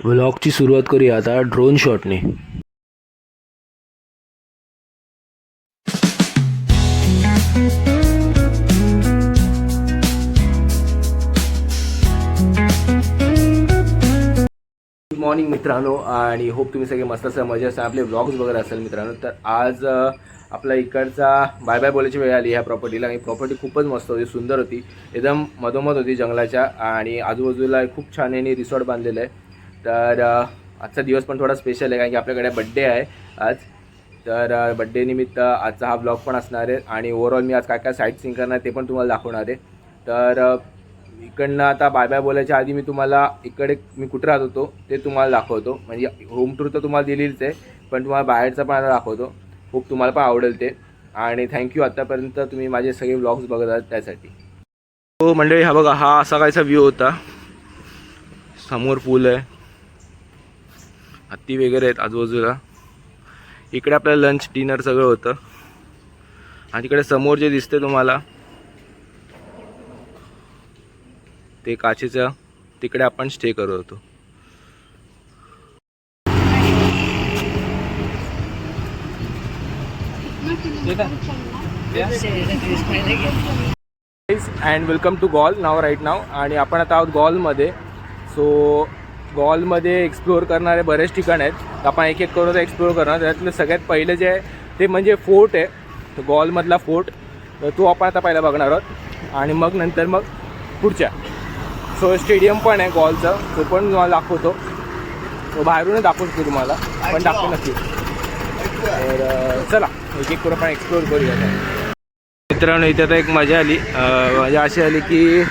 व्लॉगची सुरुवात करूया आता ड्रोन शॉटने। गुड मॉर्निंग मित्रांनो, आणि होप तुम्ही सगळे मस्त असाल, मजा असाल, आपले व्लॉग्स वगैरे असेल मित्रांनो। तर आज आपला इकडचा बाय बाय बोलायची वेळ आली ह्या प्रॉपर्टीला। ही प्रॉपर्टी खूपच मस्त होती, सुंदर होती, एकदम मधोमध होती जंगलाच्या, आणि आजूबाजूला खूप छान यांनी रिसॉर्ट बांधलेलं आहे। तर आजचा दिवस पण थोडा स्पेशल आहे, कारण की आपल्याकडे बड्डे आहे आज। तर बड्डे निमित्त आजचा हा व्लॉग पण असणार आहे, आणि ओव्हरऑल मी आज काय काय साईट सीइंग करणार ते पण तुम्हाला दाखवणार आहे। तर इकडनं आता बाय बाय बोलायच्या आधी मी तुम्हाला इकडे मी कुठे राहत होतो ते तुम्हाला दाखवतो। म्हणजे होम टूर तर तुम्हाला दिलीच आहे, पण तुम्हाला बाहेरचं पण आता दाखवतो। खूप तुम्हाला पण आवडेल ते, आणि थँक्यू आतापर्यंत तुम्ही माझे सगळे व्लॉग्स बघत आहात त्यासाठी। तो मंडळी हा बघा, हा असा कायचा व्ह्यू होता। समोर पूल आहे, हत्ती वगैरे आहेत आजूबाजूला। इकडे आपल्याला लंच डिनर सगळं होतं, आणि तिकडे समोर जे दिसते तुम्हाला ते काचेचं, तिकडे आपण स्टे करत होतो। And welcome to Galle right now. आणि आपण आता आहोत गॉलमध्ये। सो गॉलमध्ये एक्सप्लोअर करणारे बरेच ठिकाण आहेत, तर आपण एक एक करून एक्सप्लोअर करणार। त्यातलं सगळ्यात पहिलं जे आहे ते म्हणजे फोर्ट आहे, तो गॉलमधला फोर्ट, तर तो आपण आता पहिला बघणार आहोत, आणि मग नंतर मग पुढच्या। सो स्टेडियम पण आहे गॉलचं, तो पण तुम्हाला दाखवतो, तो बाहेरूनच दाखवतो तुम्हाला, पण दाखवतो नक्की। तर चला एक एक करून आपण एक्सप्लोअर करूया मित्रांनो। इथे आता एक मजा आली, मजा अशी आली की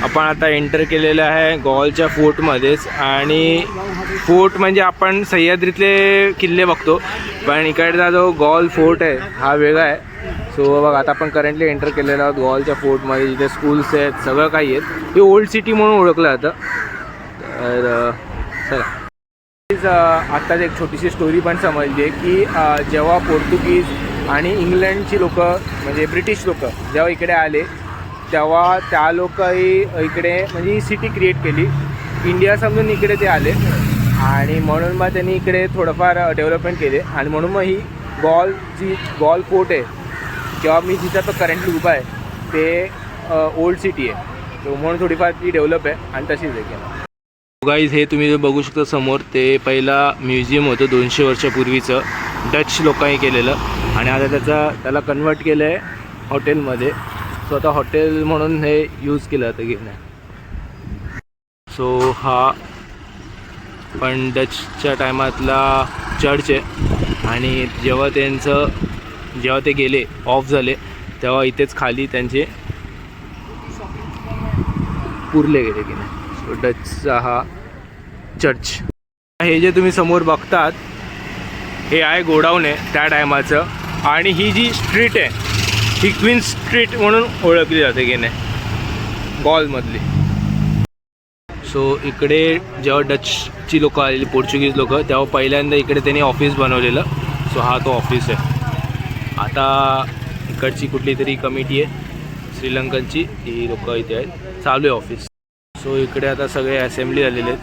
आपण आता एंटर केलेलं आहे गॉलच्या फोर्टमध्येच। आणि फोर्ट म्हणजे आपण सह्याद्रीतले किल्ले बघतो, पण इकडचा जो गॉल फोर्ट आहे हा वेगळा आहे। सो बघा, आता आपण करंटली एंटर केलेलं आहोत गॉलच्या फोर्टमध्ये, जिथे स्कूल्स आहेत, सगळं काही आहेत। हे ओल्ड सिटी म्हणून ओळखलं जातं। तर चला, आत्ताच एक छोटीशी स्टोरी पण समजली आहे की जेव्हा पोर्तुगीज आणि इंग्लंडची लोक, म्हणजे ब्रिटिश लोक जेव्हा इकडे आले, तेव्हा त्या लोकही इकडे म्हणजे ही सिटी क्रिएट केली, इंडिया समजून इकडे ते आले, आणि म्हणून मग त्यांनी इकडे थोडंफार डेव्हलपमेंट केले। आणि म्हणून मग ही गॉल फोर्ट आहे, किंवा मी जिथं तो करंटली उभा आहे ते ओल्ड सिटी आहे, तो म्हणून थोडीफार ती डेव्हलप आहे, आणि तशीच आहे। गाईज, हे तुम्ही बघू शकता समोर, ते पहिला म्युझियम होतं 200 वर्षापूर्वीचं, डच लोकांनी केलेलं, आणि आता त्याला कन्वर्ट केलं आहे हॉटेलमध्ये। सो आता हॉटेल म्हणून हे यूज केलं जातं गेलं। सो हा पण डचच्या टायमातला चर्च आहे, आणि जेव्हा ते गेले, ऑफ झाले, तेव्हा इथेच खाली त्यांचे पुरले गेले की नाही। सो डचचा हा चर्च। हे जे तुम्ही समोर बघतात हे आहे गोडाऊन आहे त्या टायमाचं, आणि ही जी स्ट्रीट आहे ही क्वीन स्ट्रीट म्हणून ओळखली जाते की नाही गॉलमधली। सो इकडे जेव्हा डचची लोकं आलेली, पोर्चुगीज लोक, तेव्हा पहिल्यांदा इकडे त्यांनी ऑफिस बनवलेलं। सो हा तो ऑफिस आहे। आता इकडची कुठली तरी कमिटी आहे श्रीलंकनची, ती लोक इथे आहेत, चालू आहे ऑफिस। सो इकडे आता सगळे असेंब्ली झालेले आहेत,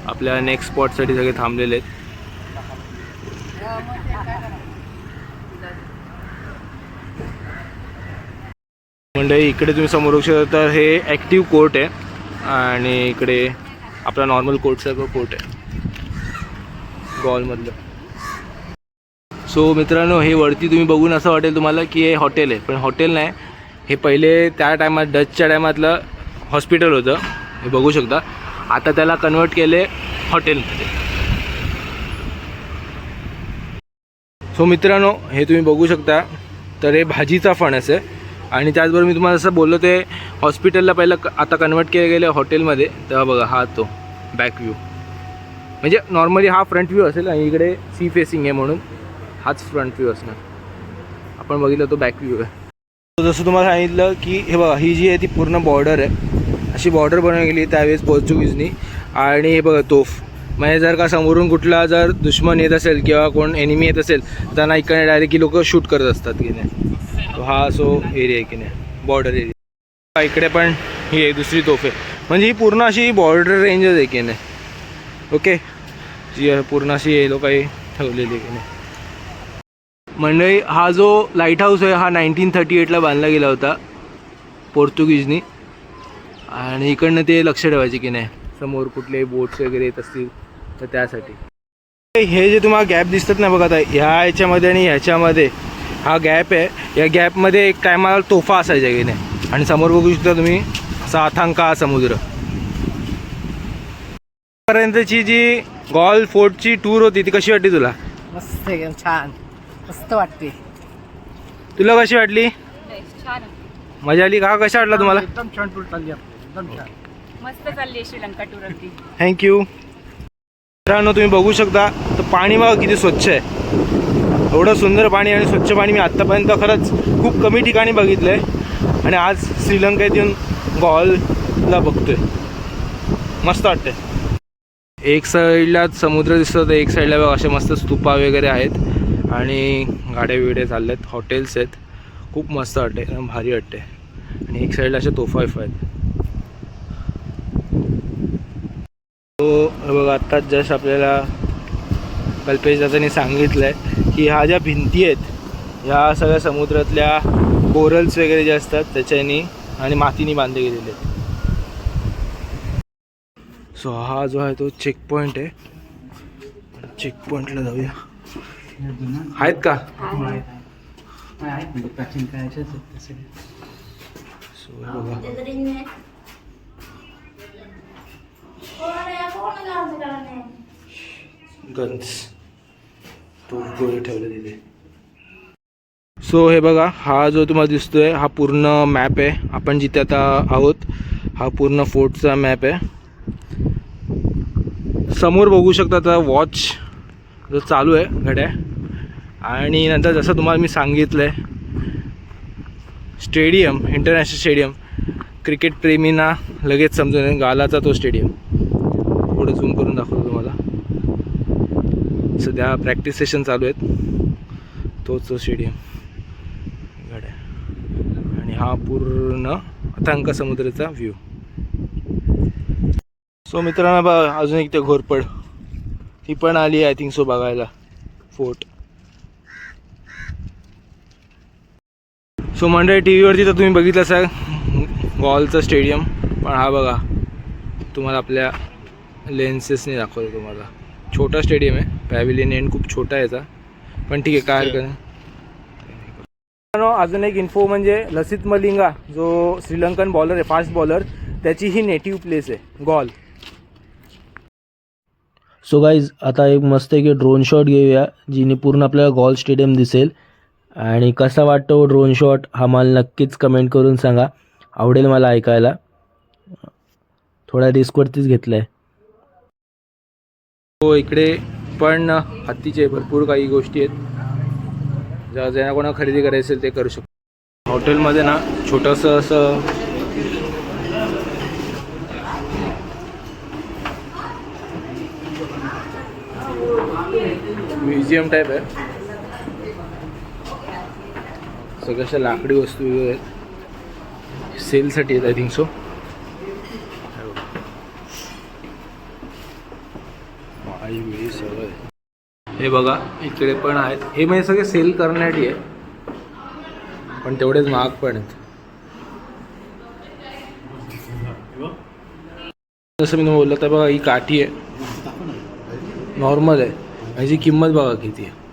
आपल्या नेक्स्ट स्पॉटसाठी सगळे थांबलेले आहेत। म्हणजे इकडे तुम्ही समोर बघू शकता, तर हे ॲक्टिव्ह कोर्ट आहे, आणि इकडे आपला नॉर्मल कोर्टसारखं कोर्ट आहे गॉलमधलं। सो मित्रांनो, हे वरती तुम्ही बघून असं वाटेल तुम्हाला की हे हॉटेल आहे, पण हॉटेल नाही, हे पहिले त्या टायमात डचच्या टायमातलं हॉस्पिटल होतं, हे बघू शकता। आता त्याला कन्वर्ट केले हॉटेलमध्ये। सो मित्रांनो, हे तुम्ही बघू शकता, तर हे भाजीचा फणस आहे, आणि त्याचबरोबर मी तुम्हाला जसं बोललो ते हॉस्पिटलला पहिलं आता कन्वर्ट केले गेले हॉटेलमध्ये। तेव्हा बघा, हा तो बॅक व्ह्यू, म्हणजे नॉर्मली हा फ्रंट व्ह्यू असेल, आणि इकडे सी फेसिंग आहे म्हणून हाच फ्रंट व्ह्यू असणार। आपण बघितलं तो बॅक व्ह्यू आहे। जसं तुम्हाला सांगितलं की हे बघा, ही जी आहे ती पूर्ण बॉर्डर आहे, अशी बॉर्डर बनवली गेली त्यावेळेस पोर्चुगीजनी। आणि हे बघा तोफ, म्हणजे जर का समोरून कुठला जर दुश्मन येत असेल किंवा कोण एनिमी येत असेल, त्यांना इकडे डायरेक्टली लोक शूट करत असतात की नाही। तो हा सो एरिया आहे की नाही, बॉर्डर एरिया। इकडे पण ही एक दुसरी तोफ आहे, म्हणजे ही पूर्ण अशी बॉर्डर रेंजच आहे की नाही। ओके, जी पूर्ण अशी येलो काही ठेवलेली की नाही मंडळी. हा जो लाईट हाऊस आहे हा 1938ला बांधला गेला होता पोर्तुगीजनी. आणि इकडनं ते लक्ष ठेवायचे की नाही समोर कुठले बोट्स वगैरे येत असतील तर त्यासाठी. हे जे तुम्हाला गॅप दिसतात ना बघा, आता ह्या ह्याच्यामध्ये आणि ह्याच्यामध्ये हा गॅप आहे. या गॅपमध्ये एक टायमाला तोफा असायचा की नाही. आणि समोर बघू शकता तुम्ही असा अथांग समुद्र. पर्यंतची जी गॉल फोर्टची टूर होती ती कशी वाटली तुला? मस्त एकदम छान, मस्त वाटते. तुला कशी वाटली? छान, मजा आली का? कशा वाटला तुम्हाला? एकदम छान टूर चालली आपली, एकदम छान. मस्त चालली श्रीलंका टूर अगदी. थँक्यू. मित्रांनो तुम्ही बघू शकता तर पाणी बघा किती स्वच्छ आहे. एवढं सुंदर पाणी आणि स्वच्छ पाणी मी आत्तापर्यंत खरंच खूप कमी ठिकाणी बघितलं आहे. आणि आज श्रीलंकेत येऊन गॉलला बघतोय, मस्त वाटतंय. एक साईडला समुद्र दिसतो तर एक साईडला बघा असे मस्त स्तूपा वगैरे आहेत आणि गाड्या बिड्या चालल्या आहेत, हॉटेल्स आहेत. खूप मस्त वाटते, एकदम भारी वाटते. आणि एक साईडला असे तोफा आहेत. तो बघा आत्ताच जस्ट आपल्याला कल्पेश दादांनी सांगितलं आहे की ह्या ज्या भिंती आहेत ह्या सगळ्या समुद्रातल्या कोरल्स वगैरे जे असतात त्याच्यानी आणि मातीने बांधले गेलेले आहेत. सो हा जो आहे तो चेक पॉईंट आहे. चेक पॉईंटला जाऊया. आहेत का? सो बघा गन्स तो गोळे ठेवले तिथे. सो हे बघा हा जो तुम्हाला दिसतोय हा पूर्ण मॅप आहे. आपण जिथे आता आहोत हा पूर्ण फोर्टचा मॅप आहे. समोर बघू शकता आता वॉच जो चालू आहे घड्या. आणि नंतर जसं तुम्हाला मी सांगितलं आहे स्टेडियम, इंटरनॅशनल स्टेडियम, क्रिकेट प्रेमींना लगेच समजून येईल गालाचा तो स्टेडियम. पुढे झूम करून दाखवतो तुम्हाला. सध्या प्रॅक्टिस सेशन चालू आहेत, तोच तो स्टेडियम गाड्या. आणि हा पूर्ण अथांग समुद्राचा व्ह्यू. सो मित्रांनो बघा अजून एक ते घोरपड ती पण आली आय थिंक सो बघायला फोर्ट. सो मंडळी टी व्हीवरती तर तुम्ही बघितलं असाल गॉलचं स्टेडियम, पण हा बघा तुम्हाला आपल्या लेन्सेसने दाखवतो. तुम्हाला छोटा स्टेडियम आहे, पॅव्हिलियन एंड खूप छोटा आहे याचा, पण ठीक आहे काय हरकत नाही. अजून एक इन्फो म्हणजे लसित मलिंगा जो श्रीलंकन बॉलर आहे, फास्ट बॉलर, त्याची ही नेटिव्ह प्लेस आहे गॉल. सो गाईज आता एक मस्त एक ड्रोन शॉट घेऊया जिने पूर्ण आपल्याला गॉल स्टेडियम दिसेल. आणि कसा वाटतो ड्रोन शॉट हा मला नक्कीच कमेंट करून सांगा, आवडेल मला ऐकायला. थोडा रिस्कवरतीच घेतला आहे. हो इकडे पण हत्तीचे भरपूर काही गोष्टी आहेत, ज्यांना कोणा खरेदी करायची असेल ते करू शकतो. हॉटेलमध्ये ना छोटंसं असं म्युझियम टाईप आहे. सगळ्या अशा लाकडी वस्तू आहेत, सेलसाठी आहेत आय थिंक सो. हे बघा इकडे पण आहेत, हे म्हणजे सगळे सेल करण्यासाठी आहे पण तेवढेच महाग पण आहेत. जसं मी तुम्हाला बोललं तर बघा ही काठी आहे, नॉर्मल आहे, ह्याची किंमत बघा किती आहे.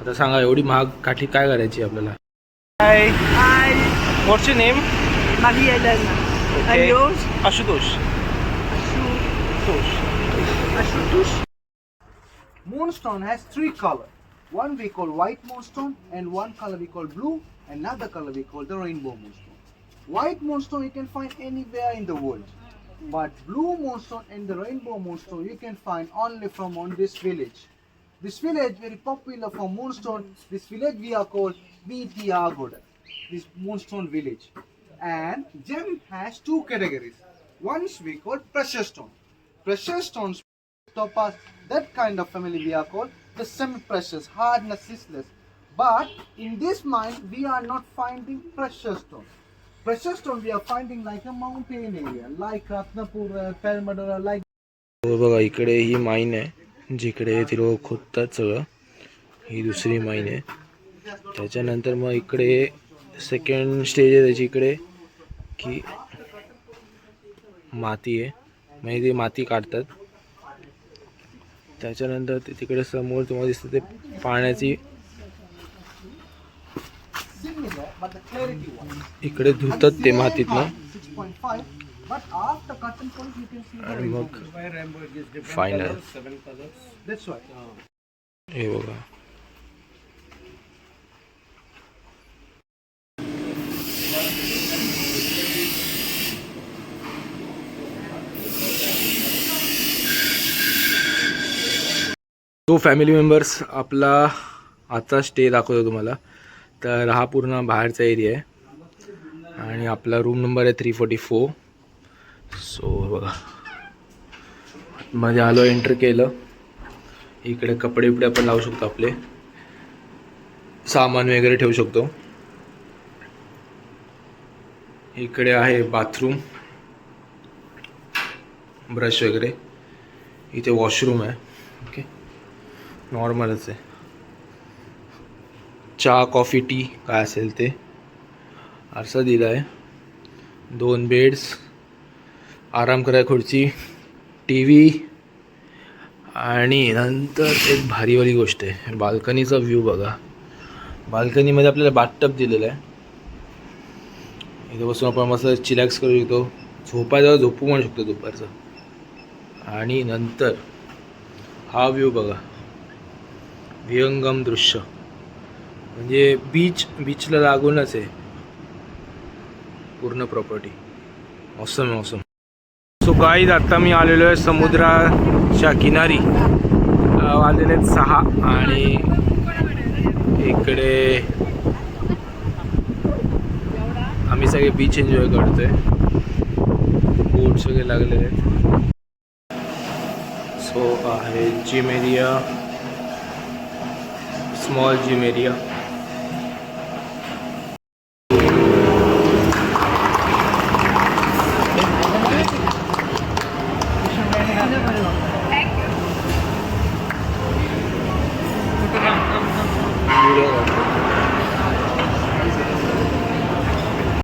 आता सांगा एवढी महाग काठी काय करायची आपल्याला. हाय Hi, what's your name? Maria Elena. And yours? Ashutosh. Ashutosh. Moonstone has three colors. One we call white moonstone, and one color we call blue, and another color we call the rainbow moonstone. White moonstone you can find anywhere in the world, but blue moonstone and the rainbow moonstone you can find only from on this village. This village very popular for moonstone. This village we are called Bitiagoda. This moonstone village, and gem has two categories. One is we call precious stone. Precious stones, topaz, that kind of family we are called the semi-precious, hard, nascisless. But in this mine we are not finding precious stones. Precious stone we are finding like a mountain area, like Ratnapur, Pelmadura, like. हो बघा इकडे ही माईन आहे जिकडे ती लोक खोदतात सगळं. ही दुसरी माईन आहे. त्याच्यानंतर मग इकडे सेकंड स्टेज आहे त्याची इकडे की माती आहे म्हणजे ती माती काढतात. त्याच्यानंतर ते तिकडे समोर तुम्हाला दिसतं ते पाण्याची Similar, but the clarity one. इकडे धुतात ते मातीतनं 6.5, but after cotton point you can see the आणि rainbow. मग फायनल That's right. हे बघा. तो फॅमिली मेंबर्स आपला आता स्टे दाखवतो तुम्हाला. तर हा पूर्ण बाहेरचा एरिया आहे आणि आपला रूम नंबर आहे 344. सो बघा मध्ये आलो एंटर केलं. इकडे कपडे बिपडे आपण लावू शकतो आपले सामान वगैरे ठेवू शकतो. इकडे आहे बाथरूम ब्रश वगैरे. इथे वॉशरूम आहे. ओके नॉर्मलच आहे. चहा कॉफी टी काय असेल ते. आरसा दिला आहे. 2 बेड्स आराम करायला खुर्ची टी व्ही आणि नंतर एक भारीवाली गोष्ट आहे बाल्कनीचा व्ह्यू बघा. बाल्कनीमध्ये आपल्याला बाथटब दिलेला आहे. इथे बसून आपण मस्त चिलॅक्स करू शकतो. झोपायला झोपू पण शकतो दुपारचं. आणि नंतर हा व्ह्यू बघा विहंगम दृश्य म्हणजे बीचला लागूनच आहे पूर्ण property. Awesome awesome. So guys आता मी आलेलो आहे समुद्राच्या किनारी. वाजलेले आहेत 6 आणि इकडे आम्ही सगळे बीच एन्जॉय करतोय. बोट्स वगैरे लागलेले आहेत. सो आहे gym area small gym area.